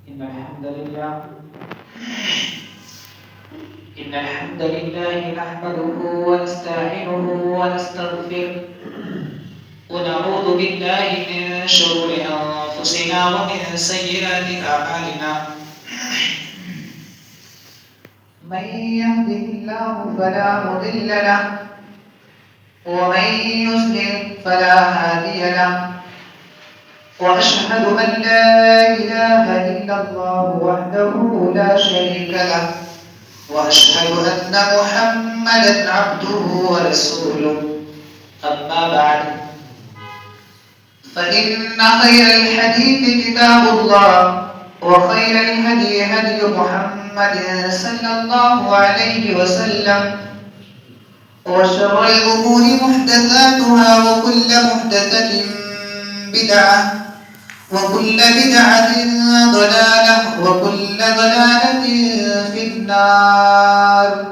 إن الحمد لله إن الحمد لله نحمده ونستعينه ونستغفره ونعوذ بالله من شرور أنفسنا ومن سيئات أعمالنا من يهده الله فلا مضل له ومن يضلل فلا هادي له وأشهد أن لا إله إلا الله وحده لا شريك له وأشهد أن محمدا عبده ورسوله أما بعد فإن خير الحديث كتاب الله وخير الهدي هدي محمد صلى الله عليه وسلم وشر الأمور محدثاتها وكل محدثة بدعة وكل بدعة ضلالة وكل ضلالة في النار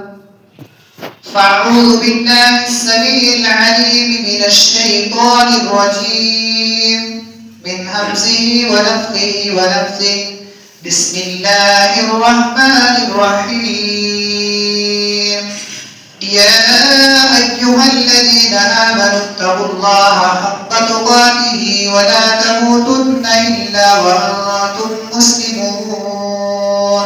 فأعوذ بالله السميع العليم من الشيطان الرجيم من همزه ونفخه ونفثه بسم الله الرحمن الرحيم يا أيها الذين آمنوا اتقوا الله حق تقاته ولا تموتن إلا وأنتم مسلمون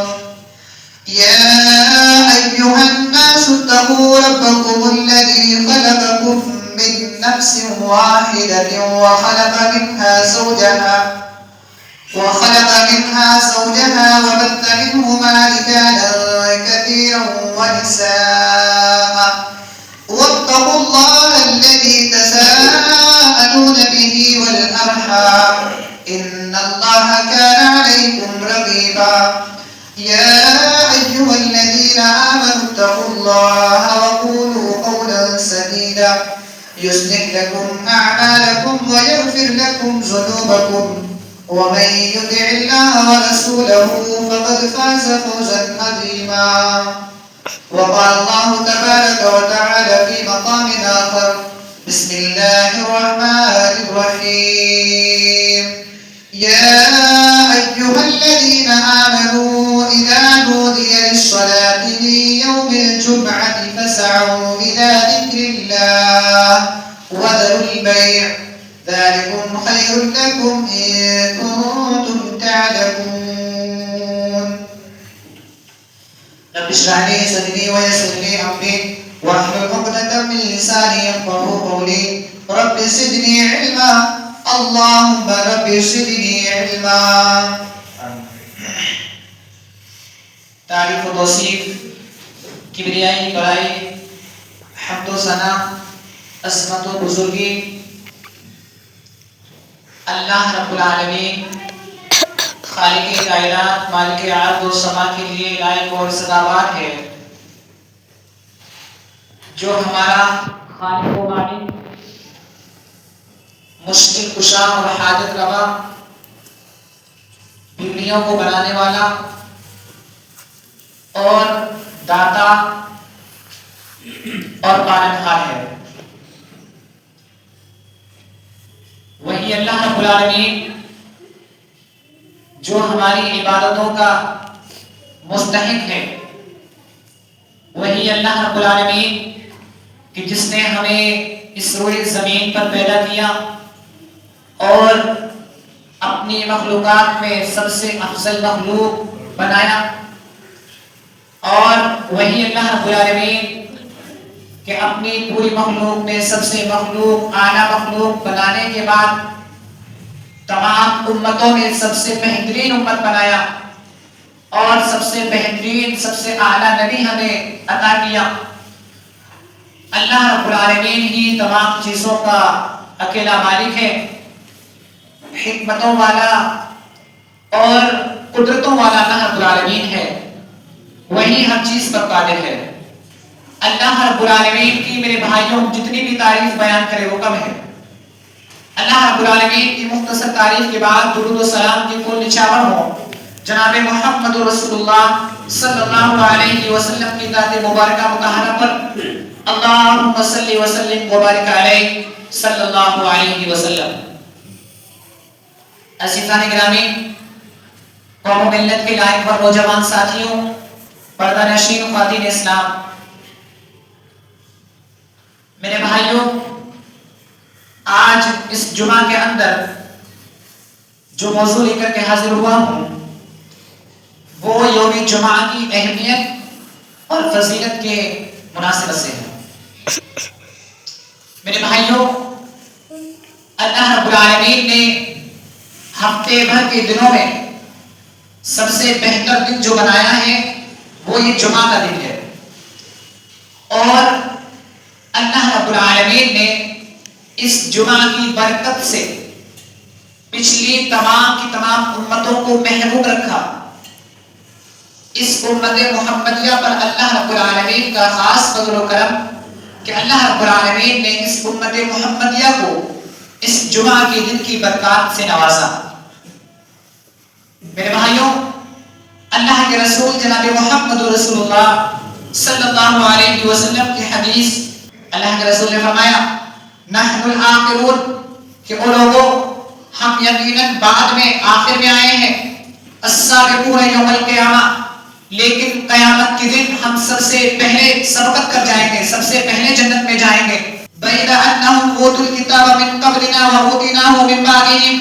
يا أيها الناس اتقوا ربكم الذي خلقكم من نفس واحدة وخلق منها زوجها وبث منهما رجالا كثيرا ونساء واتقوا الله الذي تساءلون به والأرحام إن الله كان عليكم رقيبا يا أيها الذين آمنوا اتقوا الله وقولوا قولا سديدا يصلح لكم أعمالكم ويغفر لكم ذنوبكم ومن يطع الله ورسوله فقد فاز فوزا عظيما وقال الله تبارك وتعالى في مقام آخر بسم الله الرحمن الرحيم يا أيها الذين آمنوا إذا نودي للصلاة من يوم الجمعة فاسعوا إلى ذكر الله وذروا البيع ذلكم خير لكم إن كنتم تعلمون رب اشرح لي صدري ويسر لي أمري واحلل عقدة من لساني يفقهوا قولي رب زدني علما اللهم رب زدني علما تعریف و توصیف کبریائی بڑائی حمد و ثنا عظمت و بزرگی اللہ رب العالمین خالق کائنات مالک ارض و سما کے لیے لائق اور سزاوار ہے جو ہمارا خالق و مالک مشکل کشا اور حاجت روا بیویوں کو بنانے والا اور داتا اور پالنہار ہے وہی اللہ رب العالمین جو ہماری عبادتوں کا مستحق ہے وہی اللہ رب العالمین کہ جس نے ہمیں اس روئے زمین پر پیدا کیا اور اپنی مخلوقات میں سب سے افضل مخلوق بنایا اور وہی اللہ رب العالمین کہ اپنی پوری مخلوق میں سب سے اعلیٰ مخلوق بنانے کے بعد تمام امتوں میں سب سے بہترین امت بنایا اور سب سے بہترین سب سے اعلیٰ نبی ہمیں عطا کیا اللہ رب العالمین ہی تمام چیزوں کا اکیلا مالک ہے حکمتوں والا اور قدرتوں والا اللہ رب العالمین ہے وہی ہر چیز پر قادر ہے اللہ رب العالمین کی میرے بھائیوں جتنی بھی تعریف بیان کرے وہ کم ہے اللہ رب العالمین کی مختصر تعریف کے بعد درود و سلام کی کل نچاور ہو جناب محمد رسول اللہ صلی اللہ علیہ وسلم کی ذات مبارکہ مطہرہ پر اللہم صلی وسلم وبارک علیہ صلی اللہ علیہ وسلم عزیزان گرامی قوم و ملت کے لائق اور نوجوان ساتھیوں، پردہ نشین خواتین اسلام، میرے بھائیوں، آج اس جمعہ کے اندر جو موضوع لے کر کے حاضر ہوا ہوں وہ یوم جمعہ کی اہمیت اور فضیلت کے مناسبت سے ہے۔ میرے بھائیوں، اللہ رب العالمین نے ہفتے بھر کے دنوں میں سب سے بہتر دن جو بنایا ہے وہ یہ جمعہ کا دن ہے، اور اللہ رب العالمین نے اس جمعہ کی برکت سے پچھلی تمام کی تمام امتوں کو محروم رکھا۔ اس امت محمدیہ پر اللہ رب العالمین کا خاص فضل و کرم کہ اللہ رب العالمین نے اس امت محمدیہ کو اس جمعہ کے دن کی برکات سے نوازا۔ میرے بھائیوں، اللہ کے رسول جناب محمد رسول اللہ صلی اللہ علیہ وسلم کی حدیث، اللہ کے رسول نے فرمایا نحن الآخرون، کہ او لوگوں ہم یقیناً بعد میں آخر میں آئے ہیں، السابقون یوم القیامہ، لیکن قیامت کے دن ہم سب سے پہلے سبقت کر جائیں گے، سب سے پہلے جنت میں جائیں گے۔ بَيْدَ أَنَّهُمْ أُوتُوا الْكِتَابَ مِنْ قَبْلِنَا وَأُوتِينَاهُ مِنْ بَعْدِهِمْ،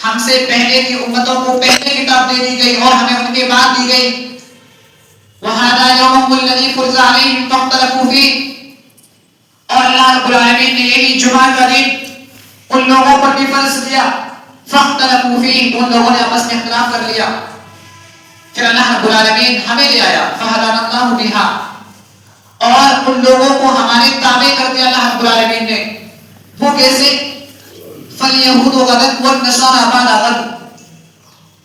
ہم سے پہلے کی امتوں کو پہلے کتاب دے دی گئی اور ہمیں ان کے بعد دی گئی۔ وَهَذَا يَوْمُهُمُ الَّذِي فُرِضَ عَلَيْهِمْ فَاخْتَلَفُوا فِيهِ، اور اللہ رب العالمین نے یہی جمعہ کا دن ان لوگوں پر بھی فرض کیا، فَاخْتَلَفُوا فِيهِ، ان لوگوں نے آپس میں اختلاف کر لیا۔ پھر اللہ رب العالمین ہمیں لے آیا فَهَدَانَا اللَّهُ بِهَا، اور ان لوگوں کو ہمارے تابع کر دیا اللہ رب العالمین نے۔ وہ کیسے؟ فَالْيَهُودُ غَدًا وَالنَّصَارَىٰ بَعْدَ غَدٍ،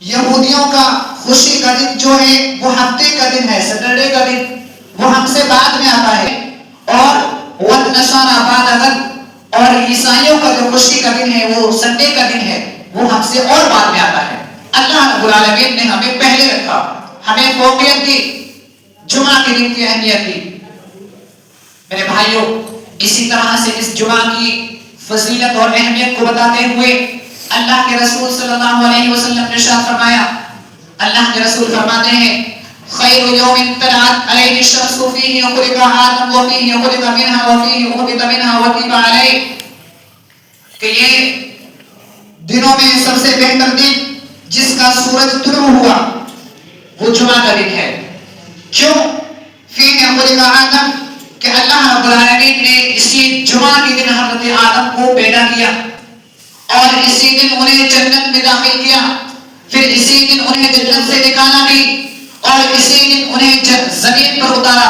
یہودیوں کا خوشی کا دن جو ہے وہ ہفتے کا دن ہے، سیٹرڈے کا دن، وہ ہم سے بعد میں آتا ہے، اور وَالنَّصَارَىٰ بَعْدَ غَدٍ، اور عیسائیوں کا جو خوشی کا دن ہے وہ سنڈے کا دن ہے، وہ ہم سے اور بعد میں آتا ہے۔ اللہ رب العالمین نے ہمیں پہلے رکھا، ہمیں فوقیت دی، جمعہ کے دن کی اہمیت دی۔ میرے بھائیوں، اسی طرح سے اس جمعہ کی فضیلت اور اہمیت کو بتاتے ہوئے اللہ کے رسول صلی اللہ علیہ وسلم نے ارشاد فرمایا، اللہ کے رسول فرماتے ہیں خیر یوم طلعت علیہ الشمس فیہ خلق آدم وفیہ خلق منہا وفیہ اہبط منہا وتیب علیہ، کہ یہ دنوں میں سب سے بہتر دن جس کا سورج طلوع ہوا وہ جمعہ کا دن ہے۔ کیوں؟ فیہ خلق آدم، کہ اللہ رب العالمین نے اسی جمعہ کے دن حضرت آدم کو پیدا کیا اور اسی دن انہیں جنت میں داخل کیا، پھر اسی دن انہیں جنت سے نکالا بھی اور اسی دن انہیں زمین پر اتارا۔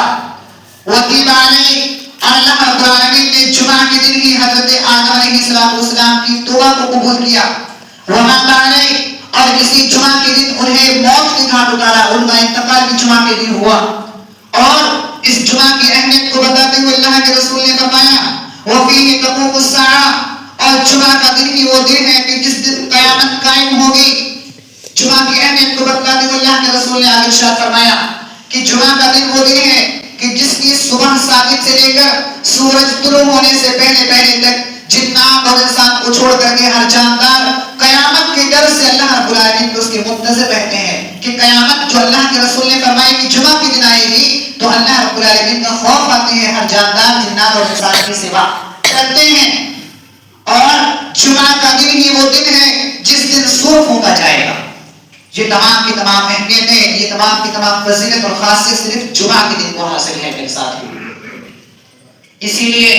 وتیب علیہ، اور اللہ رب العالمین نے جمعہ کے دن ہی حضرت آدم علیہ السلام کی توبہ کو قبول کیا۔ ومات علیہ، اور اسی جمعہ کے دن انہیں موت کے گھاٹ اتارا، ان کا انتقال بھی جمعہ کے دن ہوا۔ اور اس جمعہ کی اہمیت کو بتاتے ہوئے اللہ کے رسول نے فرمایا وَفِيهِ تَقُومُ السَّاعَةُ، اور جمعہ کا دن ہی وہ دن ہے کہ جس دن قیامت قائم ہوگی۔ جمعہ کی اہمیت کو بتاتے ہوئے اللہ کے رسول نے آگے ارشاد فرمایا کہ جمعہ کا دن وہ دن ہے کہ جس کی صبح صادق سے لے کر سورج طلوع ہونے سے پہلے پہلے تک جنات اور انسان کو چھوڑ کر کے ہر جاندار قیامت کے ڈر سے اللہ رب العالمین کو اس کے منتظر رہتے ہیں کہ قیامت جو اللہ کے رسول نے فرمائی کہ جمعہ کے دن آئے گی تو اللہ رب العالمین کا خوف آتے ہیں، ہر جاندار جنات اور انسان کی سوا کرتے ہیں۔ اور جمعہ کا دن ہی وہ دن ہے جس دن سور پھونکا جائے گا۔ یہ تمام کی تمام اہمیتیں، یہ تمام کی تمام فضیلت اور خاصیت صرف جمعہ کے دن کو حاصل ہے میرے ساتھ۔ اسی لیے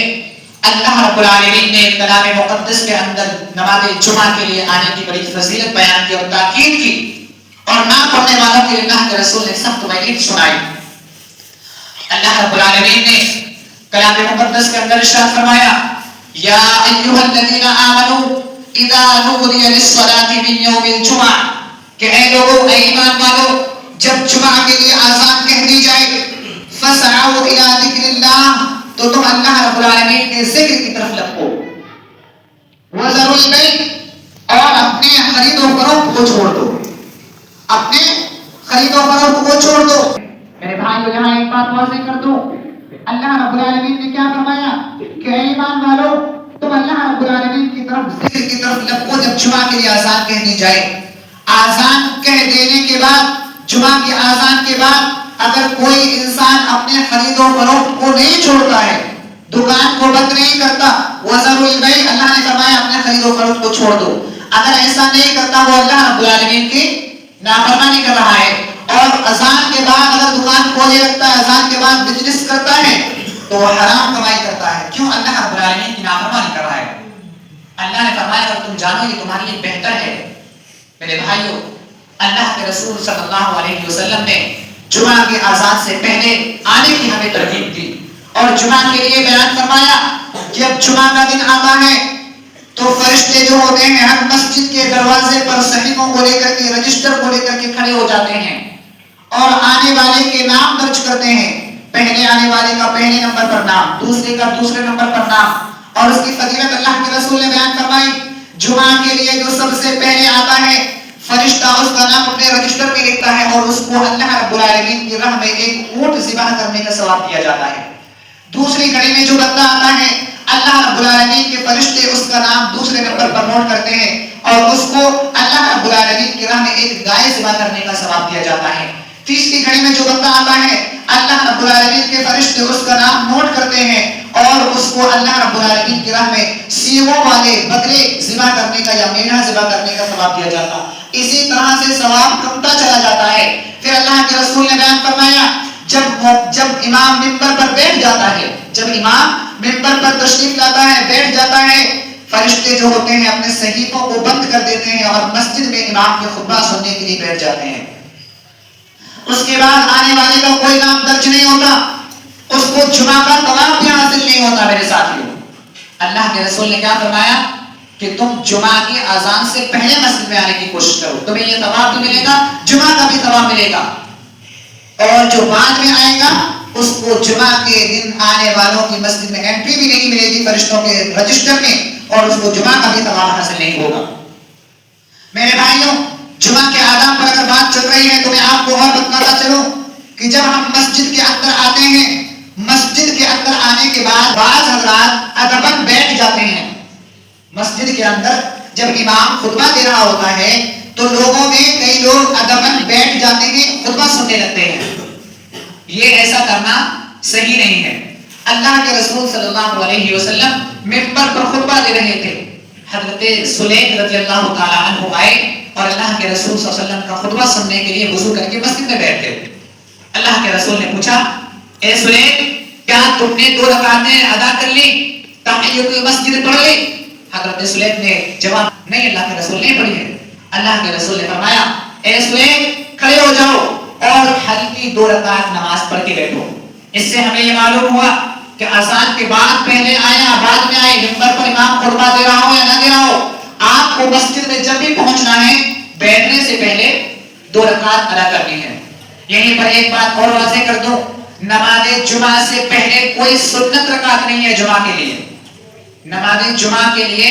اللہ رب العالمین نے کلام مقدس کے اندر نماز جمعہ کے لیے آنے کی بڑی فضیلت بیان کی اور تاکید کی، اور نہ پڑھنے والوں کے لیے اللہ کے رسول نے سخت وعید سنائی۔ اللہ رب العالمین نے کلام مقدس کے اندر ارشاد فرمایا یا ایھا الذین آمنوا اذا نودی للصلاۃ من یوم الجمعہ، کہ اے لوگو، اے ایمان والو، جب جمعہ کے لیے اذان کہہ دی جائے فسعوا الی ذکر اللہ، تو تم اللہ رب العالمین کے ذکر کی طرف لپکو، وذروا البیع، اور اپنے خرید و فروخت کو چھوڑ دو، اپنے خرید و فروخت کو چھوڑ دو۔ میرے بھائیو، یہاں ایک بات واضح کر دوں، اللہ رب العالمین نے کیا فرمایا کہ اے ایمان والو، تم اللہ رب العالمین کی طرف ذکر کی طرف لپکو جب جمعہ کے لیے اذان کہہ دی جائے۔ آزان کہہ دینے کے بعد، جمعہ کی آزان کے بعد اگر کوئی انسان اپنے خرید و فروخت کو نہیں چھوڑتا ہے، دکان کو بند نہیں کرتا، وَذَرُوا الْبَيْعَ، اللہ نے فرمایا اپنے خرید و فروخت کو چھوڑ دو، اگر ایسا نہیں کرتا وہ اللہ رب العالمین کی نافرمانی کر رہا ہے. اور اذان کے بعد اگر دکان کھولے رکھتا ہے، اذان کے بعد بزنس کرتا ہے تو وہ حرام کمائی کرتا ہے. کیوں؟ اللہ رب العالمین کی نافرمانی کر رہا ہے. اللہ نے فرمایا اگر تم جانو یہ تمہارے لیے بہتر ہے. میرے بھائیوں، اللہ کے رسول صلی اللہ علیہ وسلم نے جمعہ کی آزان سے پہلے آنے کی ہمیں ترغیب دی اور جمعہ کے لیے بیان فرمایا کہ اب جمعہ کا دن آتا ہے تو فرشتے جو ہوتے ہیں ہر مسجد کے دروازے پر صحیفوں کو لے کر کے، رجسٹر کو لے کر کے کھڑے ہو جاتے ہیں اور آنے والے کے نام درج کرتے ہیں. پہلے آنے والے کا پہلے نمبر پر نام، دوسرے کا دوسرے نمبر پر نام. اور اس کی فضیلت اللہ کے رسول نے بیان فرمائی. جمعہ کے لیے جو سب سے پہلے آتا ہے فرشتہ اس کا نام اپنے رجسٹر میں لکھتا ہے اور اس کو اللہ رب العالمین کی راہ میں ایک اونٹ ذبح کرنے کا ثواب دیا جاتا ہے. دوسری گھڑی میں جو بندہ آتا ہے اللہ رب العالمین کے فرشتے اس کا نام دوسرے نمبر پر نوٹ کرتے ہیں اور اس کو اللہ رب العالمین کی راہ میں ایک گائے ذبح کرنے کا ثواب دیا جاتا ہے. تیسری گھڑی میں جو بندہ آتا ہے اللہ رب العالمین کے فرشتے اس کا نام نوٹ کرتے ہیں اور اس کو اللہ رب العالمین کی راہ میں سیغوں والے بکرے ذبح کرنے کا یا میڑھا ذبح کرنے کا ثواب دیا جاتا. اسی طرح سے ثواب کمتا چلا جاتا ہے. پھر اللہ کے رسول نے بیان فرمایا جب امام منبر پر بیٹھ جاتا ہے، جب امام منبر پر تشریف لاتا ہے، بیٹھ جاتا ہے، فرشتے جو ہوتے ہیں اپنے صحیفوں کو بند کر دیتے ہیں اور مسجد میں امام کے خطبہ سننے کے لیے بیٹھ جاتے ہیں. اس کے بعد آنے والے کا کوئی نام درج نہیں ہوتا، اس کو جمعہ کا ثواب بھی حاصل نہیں ہوتا. میرے ساتھیوں، اللہ کے رسول نے کیا فرمایا کہ تم جمعہ کی اذان سے پہلے مسجد میں آنے کی کوشش کرو، تمہیں یہ ثواب بھی ملے گا، جمعہ کا بھی ثواب ملے گا. اور جو بعد میں آئے گا اس کو جمعہ کے دن آنے والوں کی مسجد میں انٹری بھی نہیں ملے گی فرشتوں کے رجسٹر میں اور اس کو جمعہ کا بھی ثواب حاصل نہیں ہوگا. میرے بھائیوں، جمعہ کے آداب پر اگر بات چل رہی ہے تو میں آپ کو اور بتاتا چلوں کہ جب ہم مسجد کے اندر آتے ہیں، مسجد کے اندر آنے کے بعد بعض حضرات ادباً بیٹھ جاتے ہیں. مسجد کے اندر جب امام خطبہ دے رہا ہوتا ہے تو لوگوں میں کئی لوگ ادباً بیٹھ جاتے ہیں، خطبہ سننے لگتے ہیں. یہ ایسا کرنا صحیح نہیں ہے. اللہ کے رسول صلی اللہ علیہ وسلم منبر پر خطبہ دے رہے تھے. حضرت سلیق رضی اللہ تعالیٰ عنہ آئے اور اللہ کے رسول صلی اللہ علیہ وسلم کا خطبہ سننے کے لیے وضو کر کے مسجد میں بیٹھے. اللہ کے رسول نے پوچھا، اے سلیق، کیا تم نے 2 رکعتیں ادا کر لی، تحیۃ المسجد پڑھ لی؟ حضرت سلیق نے جواب، نہیں اللہ کے رسول نے پڑھی ہے. اللہ کے رسول نے فرمایا، اے سلیق، کھڑے ہو جاؤ اور ہلکی 2 رکعت نماز پڑھ کے بیٹھو. اس سے ہمیں یہ معلوم ہوا کہ اذان کے بعد پہلے آئے یا بعد میں آئے، منبر پر امام خطبہ دے رہا ہو یا نہ دے رہا ہو، آپ کو مسجد میں جب بھی پہنچنا ہے بیٹھنے سے پہلے 2 رکعت ادا کرنی ہے. یہیں پر ایک بات اور واضح کر دوں، نماز جمعہ سے پہلے کوئی سنت رکعت نہیں ہے. جمعہ کے لیے، نماز جمعہ کے لیے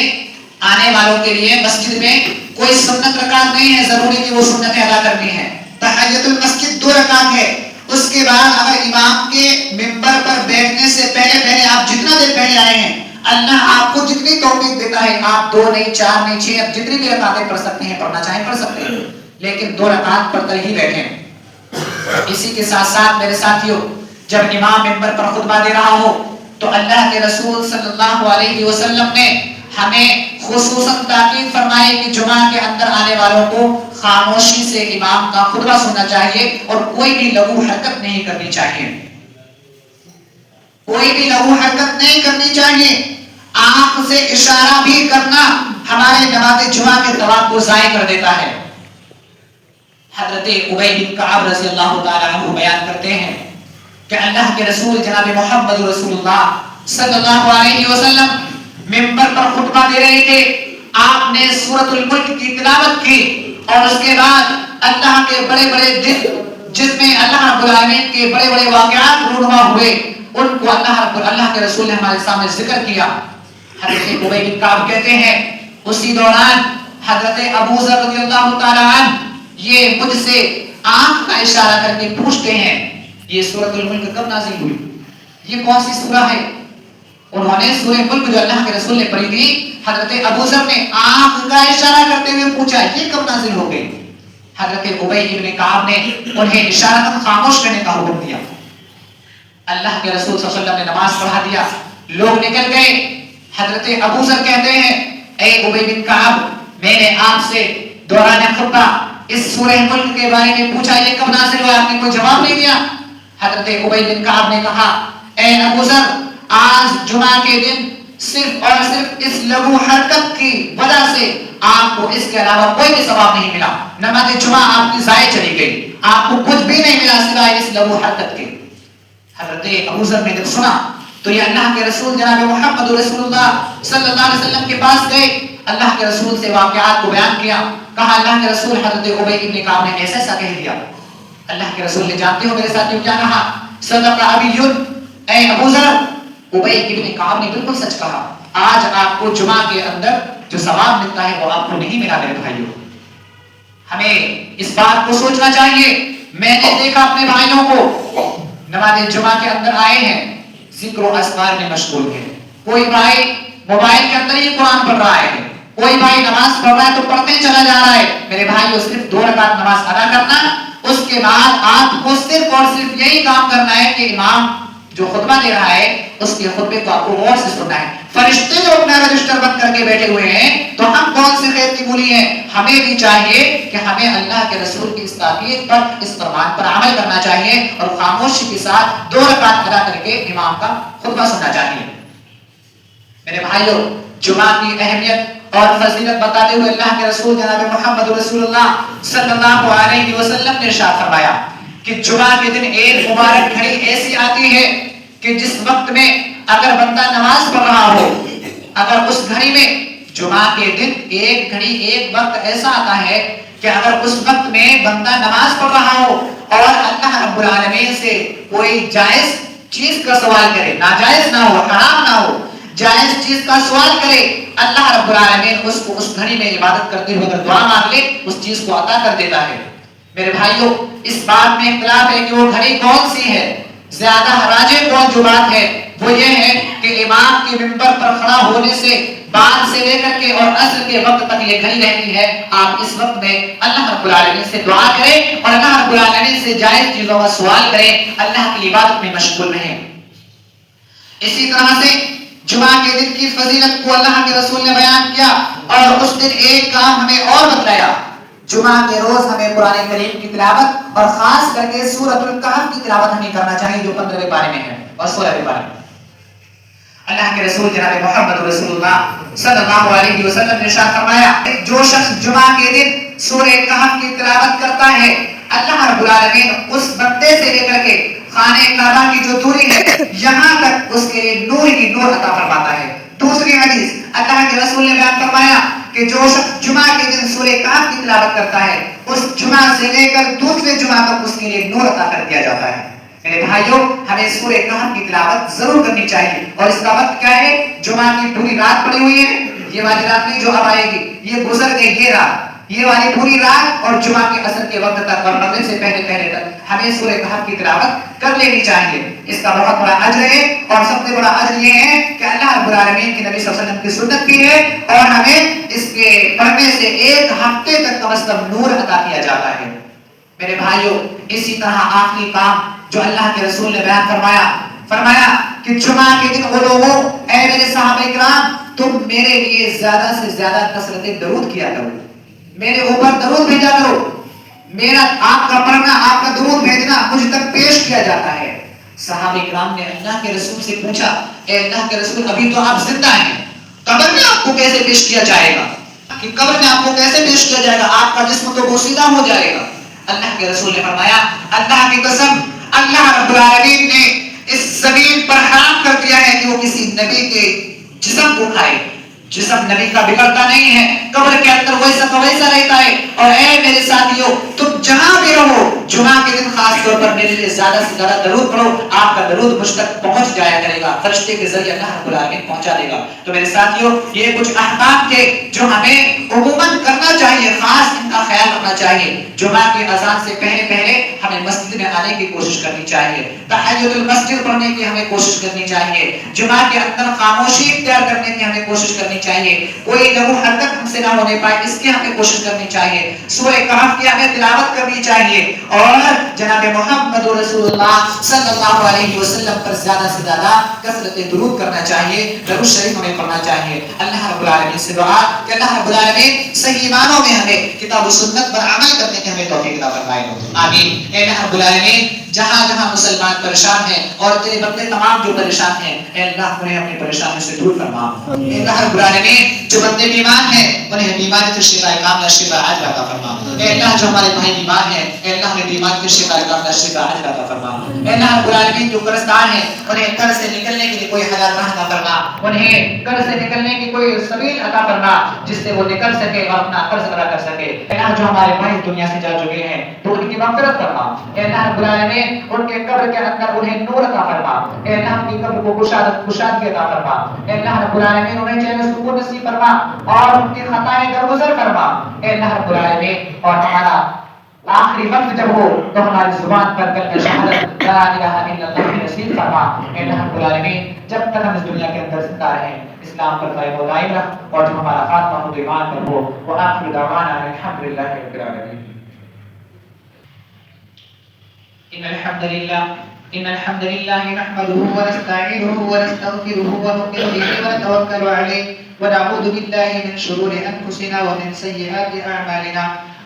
آنے والوں کے لیے مسجد میں کوئی سنت رکعت نہیں ہے ضروری کہ وہ سنتیں ادا کرنی ہے. تحیۃ المسجد 2 رکعت ہے. اس کے بعد اگر امام کے منبر پر بیٹھنے سے پہلے آپ جتنا دیر پہلے آئے ہیں، اللہ آپ کو جتنی توفیق دیتا ہے، آپ 2 نہیں، 4 نہیں، 6، اب جتنی بھی رکعتیں پڑھ سکتے ہیں، پڑھنا چاہیں پڑھ سکتے ہیں، لیکن 2 رکعت پڑھ کر ہی بیٹھیں. اسی کے ساتھ ساتھ میرے ساتھیوں، جب امام منبر پر خطبہ دے رہا ہو تو اللہ کے رسول صلی اللہ علیہ وسلم نے ہمیں خصوصاً تاکید فرمائی کہ جمعہ کے اندر آنے والوں کو خاموشی سے امام کا خطبہ سننا چاہیے اور کوئی بھی لغو حرکت نہیں کرنی چاہیے. کوئی بھی لغو حرکت نہیں کرنی چاہیے. آنکھ سے اشارہ بھی کرنا ہمارے نماز جمعہ کے ثواب کو ضائع کر دیتا ہے. حضرت ابی بن کعب رضی اللہ تعالیٰ عنہ بیان کرتے ہیں کہ اللہ کے رسول جناب محمد رسول اللہ صلی اللہ علیہ وسلم منبر پر خطبہ دے رہے تھے. آپ نے سورۃ الملک کی تلاوت کی اور اس کے بعد اللہ کے بڑے بڑے دن جس میں اللہ رب العالمین کے بڑے بڑے واقعات رونما ہوئے ان کو اللہ کے رسول نے ہمارے سامنے ذکر کیا. حضرت ابی بن کعب کہتے ہیں اسی دوران حضرت ابو ذر رضی اللہ تعالیٰ عنہ یہ مجھ سے آنکھ کا اشارہ کر کے پوچھتے ہیں یہ سورۃ الملک کب نازل ہوئی، یہ کون سی سورہ ہے؟ انہوں نے سورہ ملک جو اللہ کے رسول نے پڑھی تھی، حضرت ابو ذر نے آنکھ کا اشارہ کرتے ہوئے پوچھا یہ کب نازل ہو گئی. حضرت ابی ابن کعب نے انہیں اشارتاً خاموش رہنے کا حکم دیا. اللہ کے رسول صلی اللہ علیہ وسلم نے نماز پڑھا دیا, لوگ نکل گئے. حضرت ابو ذر کہتے ہیں اے ابی بن کعب, میں نے آپ سے دوران خطبہ اس سورہ ملک کے بارے میں پوچھا, یہ کب نازل ہوا, آپ نے کوئی جواب نہیں دیا. حضرت ابی بن کعب نے کہا اے ابو ذر, آج جمعہ کے دن صرف اور صرف اس لغو حرکت کی وجہ سے آپ کو اس کے علاوہ کوئی بھی ثواب نہیں ملا. نماز جمعہ آپ کی ضائع چلی گئی, آپ کو کچھ بھی نہیں ملا سوائے اس لغو حرکت کے. حضرت ابو ذر نے جب سنا تو یہ اللہ کے رسول جناب محمد رسول اللہ صلی اللہ علیہ وسلم کے پاس گئے, اللہ کے رسول سے واقعات کو بیان کیا. کہا اللہ کے رسول حضرت ابی ابن کعب نے ایسا ایسا کہہ دیا. اللہ کے رسول نے جانتے ہو میرے ساتھیوں کیا کہا, صدق ابی, اے ابو ذر, ابی ابن کعب نے بالکل سچ کہا. آج آپ کو جمعہ کے اندر جو ثواب ملتا ہے وہ آپ کو نہیں ملا. میرے بھائیوں, ہمیں اس بات کو سوچنا چاہیے. میں نے دیکھا اپنے بھائیوں کو نماز جمعہ کے اندر آئے ہیں, ذکر و اذکار میں مشغول ہیں. کوئی بھائی موبائل کے اندر ہی قرآن پڑھ رہا ہے, کوئی بھائی نماز پڑھ رہا ہے تو پڑھتے چلا جا رہا ہے. میرے بھائیوں, صرف 2 رکعت نماز ادا کرنا, اس کے بعد آپ کو صرف اور صرف یہی کام کرنا ہے کہ امام جو خطبہ دے رہا ہے اس کے خطبے کو آپ کو غور سے سننا ہے. فرشتے جو اپنا رجسٹر بند کر کے بیٹھے ہوئے ہیں تو ہم کون سے خیر کی مولی ہیں. ہمیں بھی چاہیے کہ ہمیں اللہ کے رسول کی اس تاکید پر, اس فرمان پر عمل کرنا چاہیے اور خاموشی کے ساتھ 2 رکعت ادا کر کے امام کا خطبہ سننا چاہیے. میرے بھائیوں, جمعہ کی اہمیت اور فضیلت بتاتے ہوئے اللہ کے رسول جناب محمد رسول اللہ صلی اللہ علیہ وسلم نے ارشاد فرمایا کہ جمعہ کے دن ایک مبارک گھڑی ایسی آتی ہے کہ جس وقت میں اگر بندہ نماز پڑھ رہا ہو, اگر اس گھڑی میں جمعہ کے دن ایک گھڑی, ایک وقت ایسا آتا ہے کہ اگر اس وقت میں بندہ نماز پڑھ رہا ہو اور اللہ رب العالمین سے کوئی جائز چیز کا سوال کرے, ناجائز نہ ہو, حرام نہ ہو, جائز چیز کا سوال کرے, اللہ رب العالمین اس کو اس گھڑی میں عبادت کرتے ہوئے اگر دعا مانگ لے اس چیز کو عطا کر دیتا ہے. میرے بھائیوں, اس بات میں اختلاف ہے کہ وہ گھڑی کون سی ہے. زیادہ راجح قول جو بات ہے وہ یہ ہے کہ امام کے منبر پر کھڑا ہونے سے بعد سے لے کر کے اور عصر کے وقت تک یہ گھڑی رہتی ہے. آپ اس وقت میں اللہ رب العالمین سے دعا کریں اور اللہ رب العالمین سے جائز چیزوں کا سوال کریں, اللہ کی عبادت میں مشغول رہیں. اسی طرح سے جمعہ کے دن کی فضیلت کو اللہ کے رسول نے بیان کیا اور اس دن ایک کام ہمیں اور بتلایا. جمعہ کے روز ہمیں قرآن کریم کی تلاوت اور خاص کر کے سورۃ الکہف کی تلاوت ہمیں کرنا چاہیے جو 15ویں پارے میں ہے اور 16ویں پارے میں. اللہ کے رسول جناب محمد رسول اللہ صلی اللہ علیہ وسلم نے ارشاد فرمایا جو شخص جمعہ کے دن سورہ کہف کی تلاوت کرتا ہے اللہ رب العالمین اس بندے سے لے کر کے خانہ کعبہ کی جو دوری ہے یہاں تک اس کے لیے نور ہی نور عطا فرماتا ہے. دوسری حدیث اللہ کے رسول نے بیان فرمایا کہ جو شخص جمعہ کے دن سورہ کہف کی تلاوت کرتا ہے اس جمعہ سے لے کر دوسرے جمعہ تک اس کے لیے نور عطا کر دیا جاتا ہے. میرے بھائیوں, ہمیں سورہ کہف کی تلاوت ضرور کرنی چاہیے. اور اس کا وقت کیا ہے, جمعہ کی پوری رات پڑی ہوئی ہے, یہ والی رات نہیں جو اب آئے گی, یہ گزر گئی یہ رات, یہ والی پوری رات اور جمعہ کے عصر کے وقت تک اور مغرب سے پہلے تک ہمیں سورہ کہف کی تلاوت کر لینی چاہیے. اس کا بہت بڑا اجر ہے اور سب سے بڑا اجر یہ ہے کہ اللہ رب العالمین کے نبی صلی اللہ علیہ وسلم کی سنت بھی ہے اور ہمیں اس کے پڑھنے سے 1 ہفتے تک کم از کم نور عطا کیا جاتا ہے. میرے بھائیوں, اسی طرح آخری کام جو اللہ کے رسول نے بیان فرمایا کہ جمعہ کے دن وہ لوگوں, اے میرے صحابہ کرام, تم میرے لیے زیادہ سے زیادہ کثرت درود کیا کرو, میرے اوپر درود بھیجا کرو. میرا آپ کا پڑھنا, آپ کا درود بھیجنا مجھ تک پیش کیا جاتا ہے. صحابہ کرام نے اللہ کے رسول سے پوچھا, اے اللہ کے رسول, ابھی تو آپ زندہ ہیں, قبر میں آپ کو کیسے پیش کیا جائے گا, کہ قبر میں آپ کو کیسے پیش کیا جائے گا, آپ کا جسم تو بوسیدہ ہو جائے گا. اللہ کے رسول نے فرمایا, اللہ کی قسم, اللہ رب العالمین نے اس زمین پر حرام کر دیا ہے کہ وہ کسی نبی کے جسم کو کھائے. جسم نبی کا بگڑتا نہیں ہے, قبر کے اندر ویسا کا ویسا رہتا ہے. اور اے میرے ساتھیوں, تم جہاں بھی رہو, جمعہ کے دن خاص طور پر میرے لیے زیادہ سے زیادہ درود پڑھو, آپ کا درود مجھ تک پہنچ جایا کرے گا, فرشتے کے ذریعے اللہ رب العالمین پہنچا دے گا. تو میرے ساتھیوں, یہ کچھ احکام تھے جو ہمیں عموماً کرنا چاہیے, خاص ان کا خیال رکھنا چاہیے. جمعہ کی اذان سے پہلے ہمیں مسجد میں جانے کی کوشش کرنی چاہیے، تحیۃ المسجد پڑھنے کی ہمیں کوشش کرنی چاہیے، جمعہ کے اندر خاموشی اختیار کرنے کی ہمیں کوشش کرنی چاہیے، کوئی لغو حرکت ہم سے نہ ہونے پائے اس کی ہمیں کوشش کرنی چاہیے، سورہ کہف کی ہمیں تلاوت کرنی چاہیے، اور جناب محمد رسول اللہ صلی اللہ علیہ وسلم پر زیادہ سے زیادہ کثرت درود کرنا چاہیے، درود شریف ہمیں پڑھنا چاہیے۔ اللہ رب العالمین سے دعا کہ اللہ رب العالمین صحیح معنوں میں ہمیں کتاب و سنت پر عمل کرنے کی ہمیں توفیق عطا فرمائے، آمین۔ اے اللہ رب العالمین جہاں جہاں مسلمان پریشان ہیں اور تیرے بندے تمام جو پریشان ہیں، اے اللہ انہیں اپنی پریشانی سے دور فرما، اے اللہ رب العالمین جو بندے بیمار ہیں انہیں بیماری سے شفا کاملہ شفا عاجلہ عطا فرما، اے اللہ جو ہمارے بھائی بیمار ہیں، اے اللہ انہیں بیماری سے شفا کاملہ شفا عاجلہ عطا فرما، اے اللہ رب العالمین جو قرض دار ہیں انہیں قرض سے نکلنے کے لیے کوئی حلال راہ عطا فرما، انہیں قرض سے نکلنے کی کوئی سبیل عطا فرما جس سے وہ نکل سکے اور اپنا قرض ادا کر سکے، اے اللہ جو ہمارے بھائی دنیا سے جا چکے ہیں تو ان کی مغفرت فرما، اے اللہ رب العالمین ان کے قبر کے اندر انہیں نور عطا فرما، اے اللہ ان کی قبر کو کشادگی عطا فرما، اے اللہ رب العالمین انہیں چین و سکون نصیب فرما اور ان کی خطائیں درگزر فرما، اے اللہ رب العالمین اور ہمارا آخری وقت جب ہو تو ہماری زبان پر کلمہ شہادت لا الہ الا اللہ نصیب فرما، اے اللہ رب العالمین جب تک ہم اس دنیا کے اندر زندہ رہیں اسلام پر قائم و دائم رکھ اور جو ہمارا خاتمہ ہو ایمان پر ہو، وآخر دعوانا الحمدللہ رب العالمین۔ إن الحمد لله نحمده ونستعينه ونستغفره ونؤمن به ونتوكل عليه ونعوذ بالله من شرور أنفسنا ومن سيئات أعمالنا،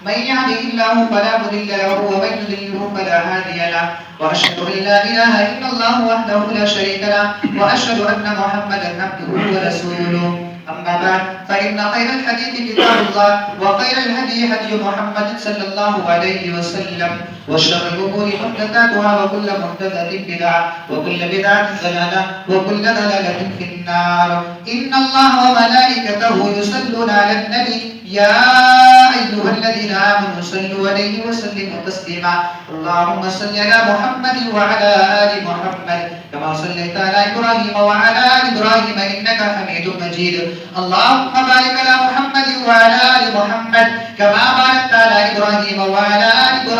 من يهده الله فلا مضل له ومن يضلله فلا هادي له، وأشهد أن لا إله إلا الله وحده لا شريك له، وأشهد أن محمدا عبده ورسوله، أما بعد فإن خير الحديث كتاب الله وخير الهدي هدي محمد صلى الله عليه وسلم، وشر الأمور محدثاتها وكل محدثة بدعة وكل بدعة ضلالة وكل ضلالة في النار، إن الله وملائكته يصلون على النبي يا أيها الذين آمنوا صلوا عليه وسلموا تسليما، اللهم صل على محمد وعلى آل محمد كما صليت على إبراهيم وعلى آل إبراهيم إنك حميد مجيد، اللهم بارك على محمد وعلى آل محمد كما باركت على إبراهيم وعلى آل إبراهيم